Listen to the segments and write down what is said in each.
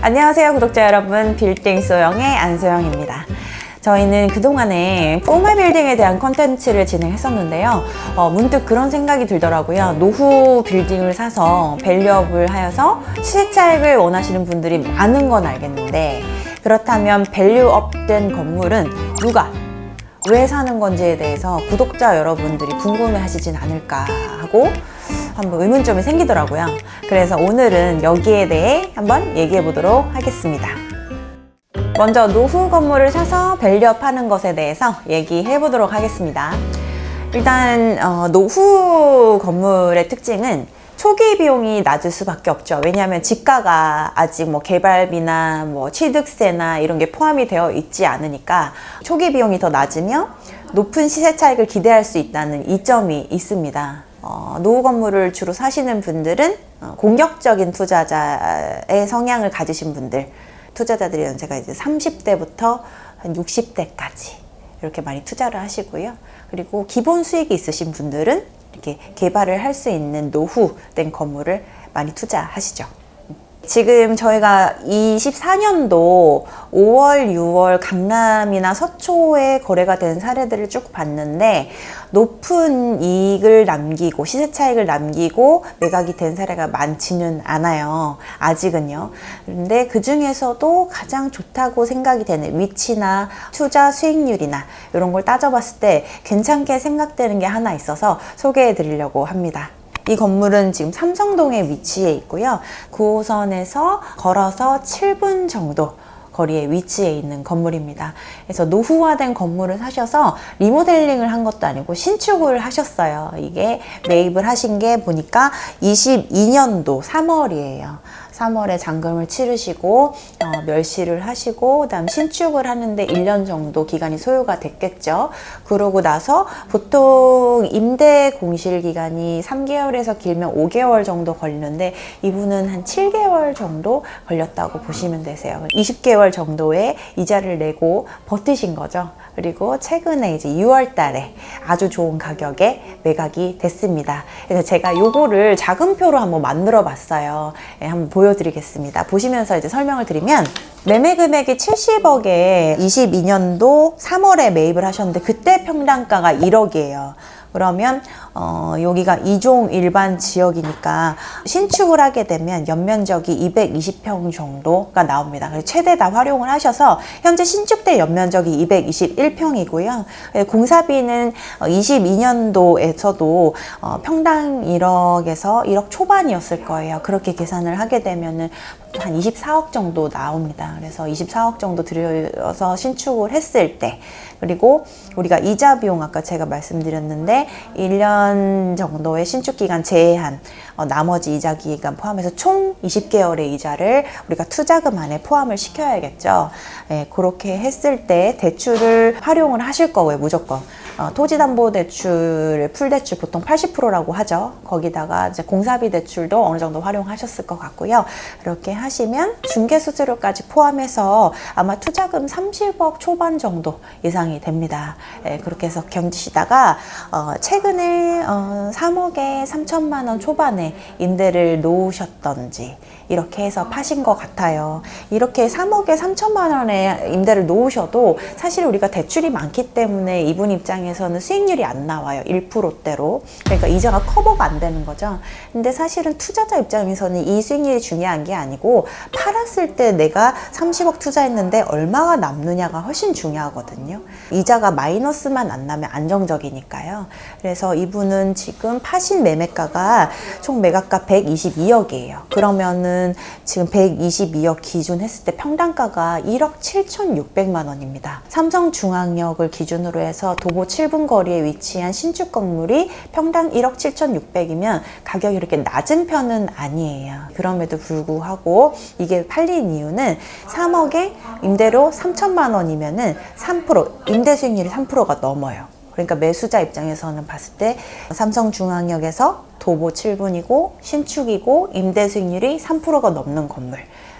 안녕하세요 구독자 여러분, 빌딩 소영의 안소영입니다. 저희는 그동안에 꼬마 빌딩에 대한 콘텐츠를 진행했었는데요. 문득 그런 생각이 들더라고요. 노후 빌딩을 사서 밸류업을 하여서 시세 차익을 원하시는 분들이 많은 건 알겠는데, 그렇다면 밸류업된 건물은 누가 왜 사는 건지에 대해서 구독자 여러분들이 궁금해 하시진 않을까 하고 한번 의문점이 생기더라고요. 그래서 오늘은 여기에 대해 한번 얘기해 보도록 하겠습니다. 먼저 노후 건물을 사서 밸류업 하는 것에 대해서 얘기해 보도록 하겠습니다. 일단 노후 건물의 특징은 초기 비용이 낮을 수밖에 없죠. 왜냐하면 지가가 아직 개발비나 취득세나 이런 게 포함이 되어 있지 않으니까 초기 비용이 더 낮으며 높은 시세 차익을 기대할 수 있다는 이점이 있습니다. 노후 건물을 주로 사시는 분들은 공격적인 투자자의 성향을 가지신 분들, 투자자들의 연세가 이제 30대부터 한 60대까지 이렇게 많이 투자를 하시고요. 그리고 기본 수익이 있으신 분들은 이렇게 개발을 할 수 있는 노후된 건물을 많이 투자하시죠. 지금 저희가 24년도 5월, 6월 강남이나 서초에 거래가 된 사례들을 쭉 봤는데 높은 이익을 남기고 시세 차익을 남기고 매각이 된 사례가 많지는 않아요. 아직은요. 그런데 그 중에서도 가장 좋다고 생각이 되는 위치나 투자 수익률이나 이런 걸 따져봤을 때 괜찮게 생각되는 게 하나 있어서 소개해 드리려고 합니다. 이 건물은 지금 삼성동에 위치해 있고요. 9호선에서 걸어서 7분 정도 거리에 위치해 있는 건물입니다. 그래서 노후화된 건물을 사셔서 리모델링을 한 것도 아니고 신축을 하셨어요. 이게 매입을 하신 게 보니까 22년도 3월이에요. 3월에 잔금을 치르시고 멸실을 하시고 그다음 신축을 하는데 1년 정도 기간이 소요가 됐겠죠. 그러고 나서 보통 임대 공실 기간이 3개월에서 길면 5개월 정도 걸리는데 이분은 한 7개월 정도 걸렸다고 보시면 되세요. 20개월 정도의 이자를 내고 버티신 거죠. 그리고 최근에 이제 6월 달에 아주 좋은 가격에 매각이 됐습니다. 그래서 제가 요거를 자금표로 한번 만들어 봤어요. 한번 보여드리겠습니다. 보시면서 이제 설명을 드리면, 매매 금액이 70억에 22년도 3월에 매입을 하셨는데 그때 평당가가 1억이에요. 그러면 여기가 2종 일반 지역이니까 신축을 하게 되면 연면적이 220평 정도가 나옵니다. 그래서 최대 다 활용을 하셔서 현재 신축대 연면적이 221평이고요. 공사비는 22년도에서도 평당 1억에서 1억 초반이었을 거예요. 그렇게 계산을 하게 되면은 한 24억 정도 나옵니다. 그래서 24억 정도 들여서 신축을 했을 때, 그리고 우리가 이자 비용 아까 제가 말씀드렸는데 1년 정도의 신축 기간 제한, 나머지 이자 기간 포함해서 총 20개월의 이자를 우리가 투자금 안에 포함을 시켜야겠죠. 그렇게 했을 때 대출을 활용을 하실 거고요, 무조건. 토지담보대출, 풀대출 보통 80%라고 하죠. 거기다가 이제 공사비 대출도 어느 정도 활용하셨을 것 같고요. 이렇게 하시면 중개수수료까지 포함해서 아마 투자금 30억 초반 정도 예상이 됩니다. 그렇게 해서 견디시다가 최근에 3억에 3천만 원 초반에 임대를 놓으셨던지 이렇게 해서 파신 것 같아요. 이렇게 3억에 3천만 원에 임대를 놓으셔도 사실 우리가 대출이 많기 때문에 이분 입장에서는 수익률이 안 나와요. 1%대로. 그러니까 이자가 커버가 안 되는 거죠. 근데 사실은 투자자 입장에서는 이 수익률이 중요한 게 아니고 팔았을 때 내가 30억 투자했는데 얼마가 남느냐가 훨씬 중요하거든요. 이자가 마이너스만 안 나면 안정적이니까요. 그래서 이분은 지금 파신 매매가가 총 매각가 122억이에요. 그러면은 지금 122억 기준 했을 때 평당가가 1억 7,600만 원입니다. 삼성중앙역을 기준으로 해서 도보 7분 거리에 위치한 신축 건물이 평당 1억 7,600이면 가격이 이렇게 낮은 편은 아니에요. 그럼에도 불구하고 이게 팔린 이유는 3억에 임대료 3천만 원이면은 3%, 임대 수익률이 3%가 넘어요. 그러니까 매수자 입장에서는 봤을 때 삼성중앙역에서 도보 7분이고 신축이고 임대 수익률이 3%가 넘는 건물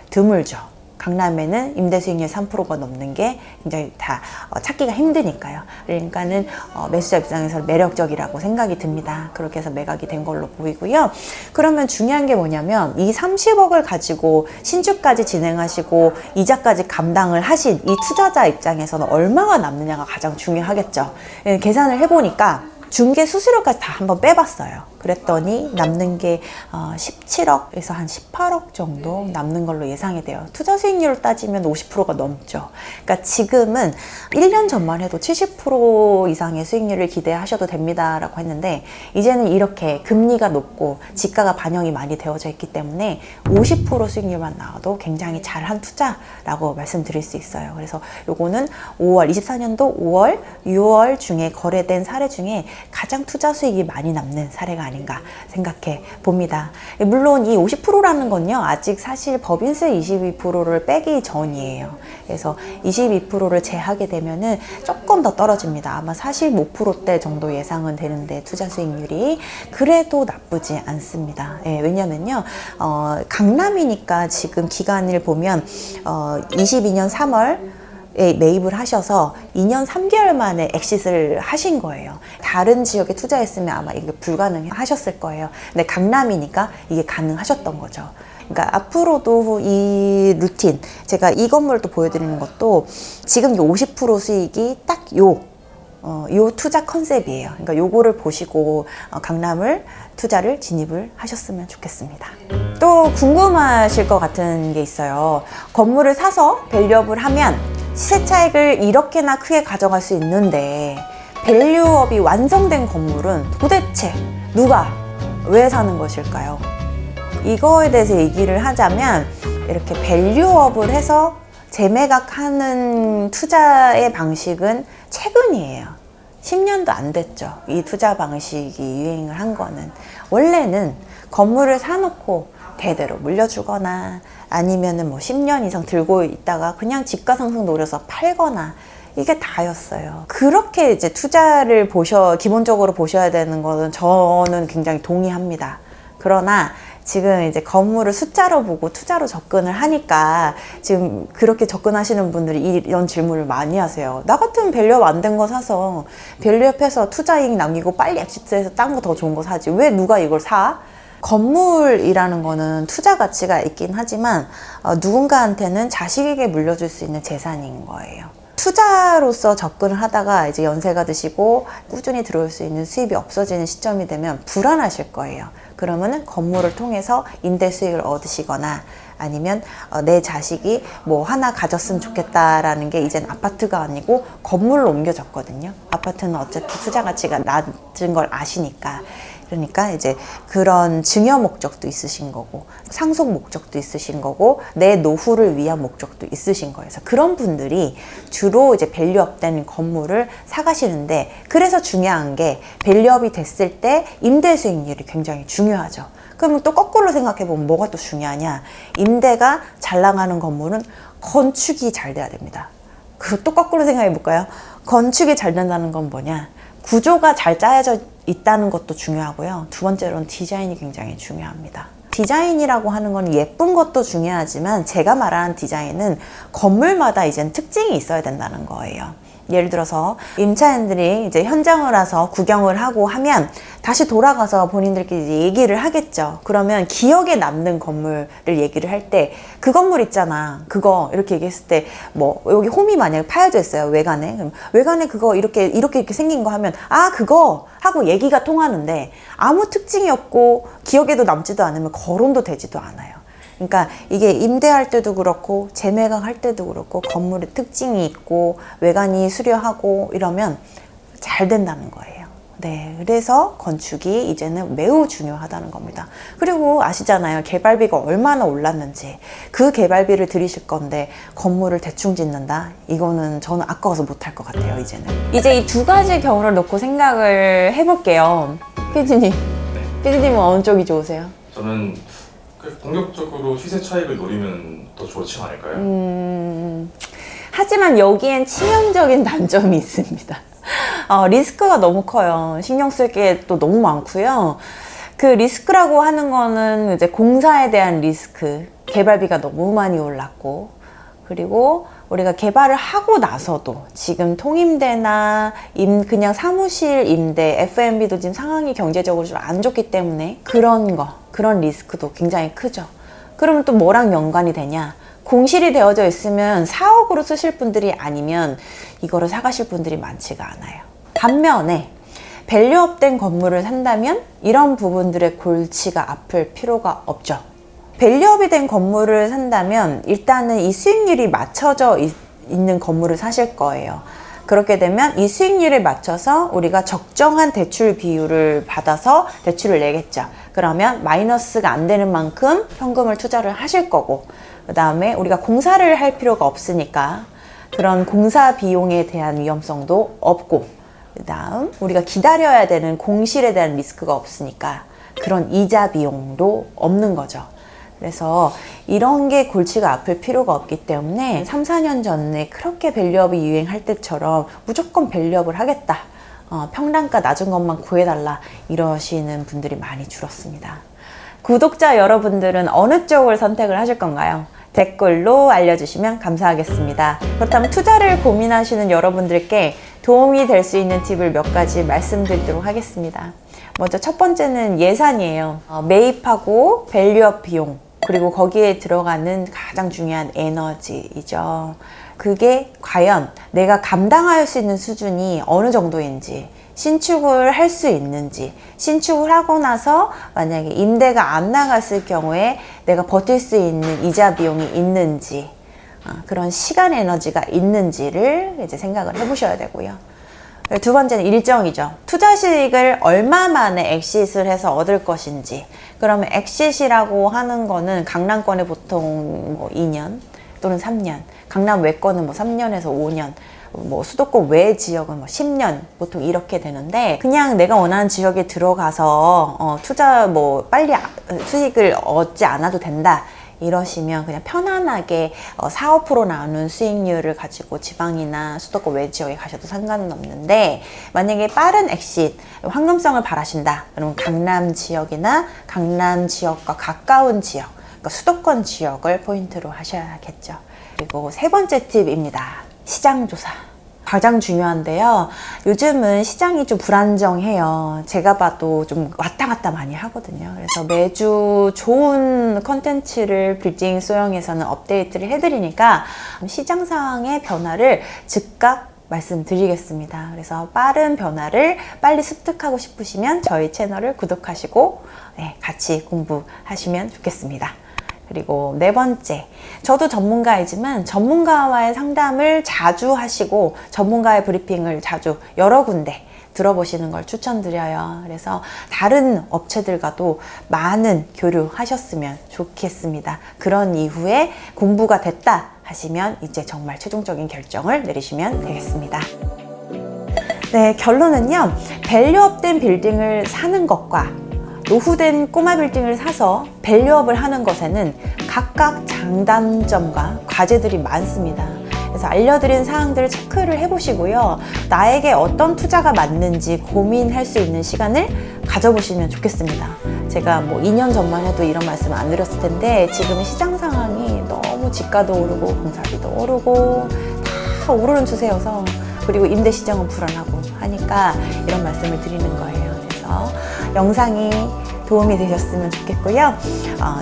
드물죠. 강남에는 임대 수익률 3%가 넘는 게 굉장히 다 찾기가 힘드니까요. 그러니까는 매수자 입장에서 매력적이라고 생각이 듭니다. 그렇게 해서 매각이 된 걸로 보이고요. 그러면 중요한 게 뭐냐면 이 30억을 가지고 신축까지 진행하시고 이자까지 감당을 하신 이 투자자 입장에서는 얼마가 남느냐가 가장 중요하겠죠. 계산을 해보니까 중개 수수료까지 다 한번 빼봤어요. 그랬더니 남는 게 17억에서 한 18억 정도 남는 걸로 예상이 돼요. 투자 수익률을 따지면 50%가 넘죠. 그러니까 지금은 1년 전만 해도 70% 이상의 수익률을 기대하셔도 됩니다라고 했는데 이제는 이렇게 금리가 높고 지가가 반영이 많이 되어져 있기 때문에 50% 수익률만 나와도 굉장히 잘한 투자라고 말씀드릴 수 있어요. 그래서 요거는 24년도 5월, 6월 중에 거래된 사례 중에 가장 투자 수익이 많이 남는 사례가 아닌가 생각해 봅니다. 물론 이 50%라는 건요, 아직 사실 법인세 22%를 빼기 전이에요. 그래서 22%를 제하게 되면은 조금 더 떨어집니다. 아마 45%대 정도 예상은 되는데 투자 수익률이 그래도 나쁘지 않습니다. 예, 왜냐면요, 강남이니까 지금 기간을 보면 22년 3월 매입을 하셔서 2년 3개월 만에 엑싯을 하신 거예요. 다른 지역에 투자했으면 아마 이게 불가능하셨을 거예요. 근데 강남이니까 이게 가능하셨던 거죠. 그러니까 앞으로도 이 루틴, 제가 이 건물을 또 보여드리는 것도 지금 50% 수익이 딱 요 투자 컨셉이에요. 그러니까 요거를 보시고 강남을 투자를 진입을 하셨으면 좋겠습니다. 또 궁금하실 것 같은 게 있어요. 건물을 사서 밸류업을 하면 시세 차익을 이렇게나 크게 가져갈 수 있는데 밸류업이 완성된 건물은 도대체 누가 왜 사는 것일까요? 이거에 대해서 얘기를 하자면 이렇게 밸류업을 해서 재매각하는 투자의 방식은 최근이에요. 10년도 안 됐죠. 이 투자 방식이 유행을 한 거는. 원래는 건물을 사놓고 대대로 물려주거나 아니면은 뭐 10년 이상 들고 있다가 그냥 집가 상승 노려서 팔거나 이게 다였어요. 그렇게 이제 투자를 기본적으로 보셔야 되는 거는 저는 굉장히 동의합니다. 그러나 지금 이제 건물을 숫자로 보고 투자로 접근을 하니까 지금 그렇게 접근하시는 분들이 이런 질문을 많이 하세요. 나 같으면 밸류업 안 된 거 사서 밸류업해서 투자이익 남기고 빨리 엑시트해서 딴 거 더 좋은 거 사지. 왜 누가 이걸 사? 건물이라는 거는 투자 가치가 있긴 하지만 누군가한테는 자식에게 물려줄 수 있는 재산인 거예요. 투자로서 접근을 하다가 이제 연세가 드시고 꾸준히 들어올 수 있는 수입이 없어지는 시점이 되면 불안하실 거예요. 그러면은 건물을 통해서 임대 수익을 얻으시거나 아니면 내 자식이 뭐 하나 가졌으면 좋겠다라는 게 이젠 아파트가 아니고 건물로 옮겨졌거든요. 아파트는 어쨌든 투자 가치가 낮은 걸 아시니까. 그러니까 이제 그런 증여 목적도 있으신 거고 상속 목적도 있으신 거고 내 노후를 위한 목적도 있으신 거예요. 그래서 그런 분들이 주로 이제 밸류업된 건물을 사가시는데, 그래서 중요한 게 밸류업이 됐을 때 임대 수익률이 굉장히 중요하죠. 그러면 또 거꾸로 생각해 보면 뭐가 또 중요하냐? 임대가 잘 나가는 건물은 건축이 잘 돼야 됩니다. 그리고 또 거꾸로 생각해 볼까요? 건축이 잘 된다는 건 뭐냐? 구조가 잘 짜여져 있다는 것도 중요하고요. 두 번째로는 디자인이 굉장히 중요합니다. 디자인이라고 하는 건 예쁜 것도 중요하지만 제가 말하는 디자인은 건물마다 이젠 특징이 있어야 된다는 거예요. 예를 들어서 임차인들이 이제 현장을 와서 구경을 하고 하면 다시 돌아가서 본인들끼리 이제 얘기를 하겠죠. 그러면 기억에 남는 건물을 얘기를 할 때 그 건물 있잖아, 그거 이렇게 얘기했을 때 뭐 여기 홈이 만약에 파여져 있어요, 외관에. 그럼 외관에 그거 이렇게 생긴 거 하면 아 그거 하고 얘기가 통하는데 아무 특징이 없고 기억에도 남지도 않으면 거론도 되지도 않아요. 그러니까 이게 임대할 때도 그렇고 재매각 할 때도 그렇고 건물의 특징이 있고 외관이 수려하고 이러면 잘 된다는 거예요. 네, 그래서 건축이 이제는 매우 중요하다는 겁니다. 그리고 아시잖아요, 개발비가 얼마나 올랐는지. 그 개발비를 들이실 건데 건물을 대충 짓는다? 이거는 저는 아까워서 못할 것 같아요. 이제 이 두 가지 경우를 놓고 생각을 해볼게요. 피디님, 피디님은 어느 쪽이 좋으세요? 저는 공격적으로 시세 차익을 노리면 더 좋지 않을까요? 하지만 여기엔 치명적인 단점이 있습니다. 리스크가 너무 커요. 신경 쓸 게 또 너무 많고요. 그 리스크라고 하는 거는 이제 공사에 대한 리스크, 개발비가 너무 많이 올랐고, 그리고 우리가 개발을 하고 나서도 지금 통임대나 그냥 사무실 임대, F&B도 지금 상황이 경제적으로 좀 안 좋기 때문에 그런 리스크도 굉장히 크죠. 그러면 또 뭐랑 연관이 되냐? 공실이 되어져 있으면 사옥으로 쓰실 분들이 아니면 이거를 사가실 분들이 많지가 않아요. 반면에 밸류업된 건물을 산다면 이런 부분들의 골치가 아플 필요가 없죠. 밸류업이 된 건물을 산다면 일단은 이 수익률이 맞춰져 있는 건물을 사실 거예요. 그렇게 되면 이 수익률에 맞춰서 우리가 적정한 대출 비율을 받아서 대출을 내겠죠. 그러면 마이너스가 안 되는 만큼 현금을 투자를 하실 거고, 그 다음에 우리가 공사를 할 필요가 없으니까 그런 공사 비용에 대한 위험성도 없고, 그 다음 우리가 기다려야 되는 공실에 대한 리스크가 없으니까 그런 이자 비용도 없는 거죠. 그래서 이런 게 골치가 아플 필요가 없기 때문에 3, 4년 전에 그렇게 밸류업이 유행할 때처럼 무조건 밸류업을 하겠다, 평당가 낮은 것만 구해달라 이러시는 분들이 많이 줄었습니다. 구독자 여러분들은 어느 쪽을 선택을 하실 건가요? 댓글로 알려주시면 감사하겠습니다. 그렇다면 투자를 고민하시는 여러분들께 도움이 될 수 있는 팁을 몇 가지 말씀드리도록 하겠습니다. 먼저 첫 번째는 예산이에요. 매입하고 밸류업 비용, 그리고 거기에 들어가는 가장 중요한 에너지이죠. 그게 과연 내가 감당할 수 있는 수준이 어느 정도인지, 신축을 할 수 있는지, 신축을 하고 나서 만약에 임대가 안 나갔을 경우에 내가 버틸 수 있는 이자 비용이 있는지, 그런 시간 에너지가 있는지를 이제 생각을 해보셔야 되고요. 두 번째는 일정이죠. 투자식을 얼마 만에 엑싯을 해서 얻을 것인지. 그러면 엑싯이라고 하는 거는 강남권에 보통 뭐 2년 또는 3년, 강남 외권은 뭐 3년에서 5년, 뭐 수도권 외 지역은 뭐 10년 보통 이렇게 되는데, 그냥 내가 원하는 지역에 들어가서 투자 뭐 빨리 수익을 얻지 않아도 된다 이러시면 그냥 편안하게 4, 5% 나오는 수익률을 가지고 지방이나 수도권 외 지역에 가셔도 상관은 없는데, 만약에 빠른 엑싯, 황금성을 바라신다 그러면 강남 지역이나 강남 지역과 가까운 지역, 그러니까 수도권 지역을 포인트로 하셔야겠죠. 그리고 세 번째 팁입니다. 시장 조사. 가장 중요한데요. 요즘은 시장이 좀 불안정해요. 제가 봐도 좀 왔다 갔다 많이 하거든요. 그래서 매주 좋은 컨텐츠를 빌딩 소형에서는 업데이트를 해드리니까 시장 상황의 변화를 즉각 말씀드리겠습니다. 그래서 빠른 변화를 빨리 습득하고 싶으시면 저희 채널을 구독하시고 같이 공부하시면 좋겠습니다. 그리고 네 번째, 저도 전문가이지만 전문가와의 상담을 자주 하시고 전문가의 브리핑을 자주 여러 군데 들어보시는 걸 추천드려요. 그래서 다른 업체들과도 많은 교류하셨으면 좋겠습니다. 그런 이후에 공부가 됐다 하시면 이제 정말 최종적인 결정을 내리시면 되겠습니다. 네, 결론은요. 밸류업된 빌딩을 사는 것과 노후된 꼬마 빌딩을 사서 밸류업을 하는 것에는 각각 장단점과 과제들이 많습니다. 그래서 알려드린 사항들을 체크를 해보시고요. 나에게 어떤 투자가 맞는지 고민할 수 있는 시간을 가져보시면 좋겠습니다. 제가 뭐 2년 전만 해도 이런 말씀을 안 드렸을 텐데 지금은 시장 상황이 너무 집가도 오르고 공사비도 오르고 다 오르는 추세여서, 그리고 임대 시장은 불안하고 하니까 이런 말씀을 드리는 거예요. 그래서 영상이 도움이 되셨으면 좋겠고요.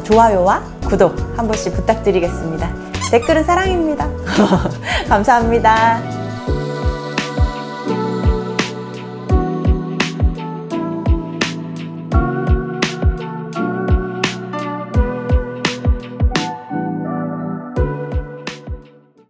좋아요와 구독 한 번씩 부탁드리겠습니다. 댓글은 사랑입니다. 감사합니다.